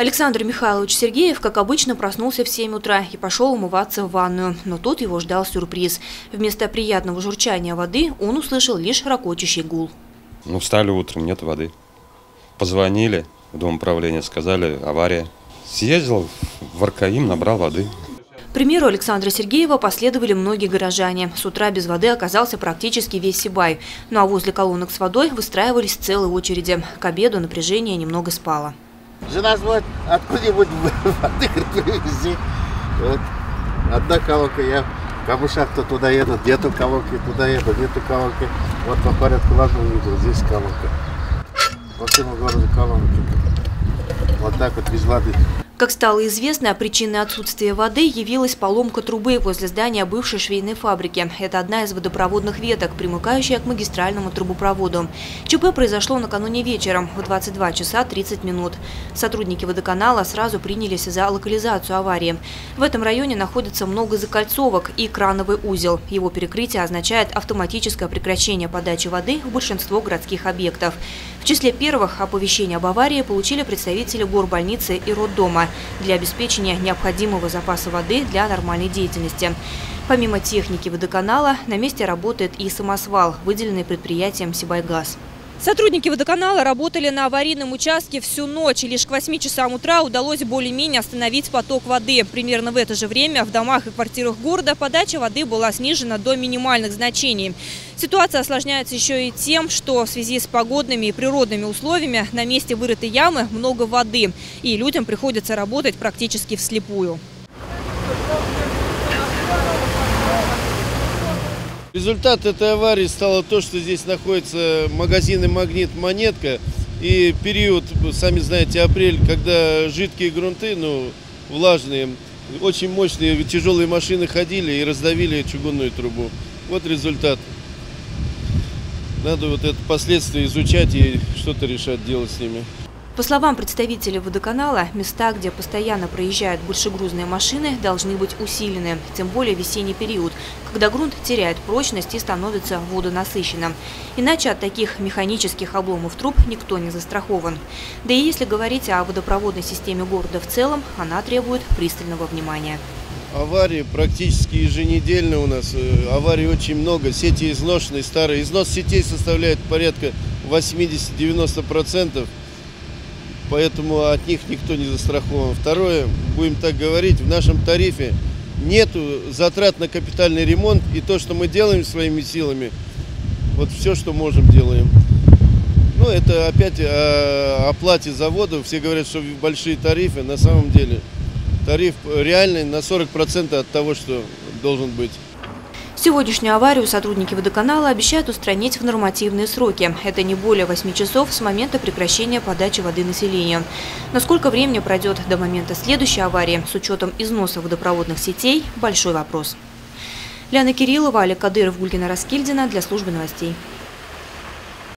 Александр Михайлович Сергеев, как обычно, проснулся в 7 утра и пошел умываться в ванную. Но тут его ждал сюрприз. Вместо приятного журчания воды он услышал лишь ракочущий гул. Встали утром, нет воды. Позвонили в дом управления, сказали авария. Съездил в РКИМ, набрал воды. К примеру Александра Сергеева последовали многие горожане. С утра без воды оказался практически весь Сибай. Ну а возле колонок с водой выстраивались целые очереди. К обеду напряжение немного спало. Жена звонит, откуда-нибудь воды привези. Вот. Одна колонка, я в камышах то туда еду, где-то колонки, туда еду, где-то колонки. Вот по порядку ладно увидел, здесь колонка. По всему городу колонки. Вот так вот, без воды. Как стало известно, причиной отсутствия воды явилась поломка трубы возле здания бывшей швейной фабрики. Это одна из водопроводных веток, примыкающая к магистральному трубопроводу. ЧП произошло накануне вечером в 22 часа 30 минут. Сотрудники водоканала сразу принялись за локализацию аварии. В этом районе находится много закольцовок и крановый узел. Его перекрытие означает автоматическое прекращение подачи воды в большинство городских объектов. В числе первых оповещений об аварии получили представители горбольницы и роддома для обеспечения необходимого запаса воды для нормальной деятельности. Помимо техники водоканала, на месте работает и самосвал, выделенный предприятием «Сибайгаз». Сотрудники водоканала работали на аварийном участке всю ночь, и лишь к 8 часам утра удалось более-менее остановить поток воды. Примерно в это же время в домах и квартирах города подача воды была снижена до минимальных значений. Ситуация осложняется еще и тем, что в связи с погодными и природными условиями на месте вырытой ямы много воды, и людям приходится работать практически вслепую. Результат этой аварии стало то, что здесь находится магазины «Магнит», «Монетка». И период, сами знаете, апрель, когда жидкие грунты, влажные, очень мощные тяжелые машины ходили и раздавили чугунную трубу. Вот результат. Надо вот это последствия изучать и что-то решать, делать с ними. По словам представителей водоканала, места, где постоянно проезжают большегрузные машины, должны быть усилены. Тем более в весенний период, когда грунт теряет прочность и становится водонасыщенным. Иначе от таких механических обломов труб никто не застрахован. Да и если говорить о водопроводной системе города в целом, она требует пристального внимания. Аварии практически еженедельно у нас. Аварий очень много. Сети изношенные, старые. Износ сетей составляет порядка 80-90%. Поэтому от них никто не застрахован. Второе, будем так говорить, в нашем тарифе нету затрат на капитальный ремонт. И то, что мы делаем своими силами, вот все, что можем, делаем. Это опять о оплате завода. Все говорят, что большие тарифы. На самом деле тариф реальный на 40% от того, что должен быть. Сегодняшнюю аварию сотрудники водоканала обещают устранить в нормативные сроки. Это не более 8 часов с момента прекращения подачи воды населению. Но сколько времени пройдет до момента следующей аварии с учетом износа водопроводных сетей – большой вопрос. Ляна Кириллова, Олег Кадыров, Гульгина Раскильдина для службы новостей.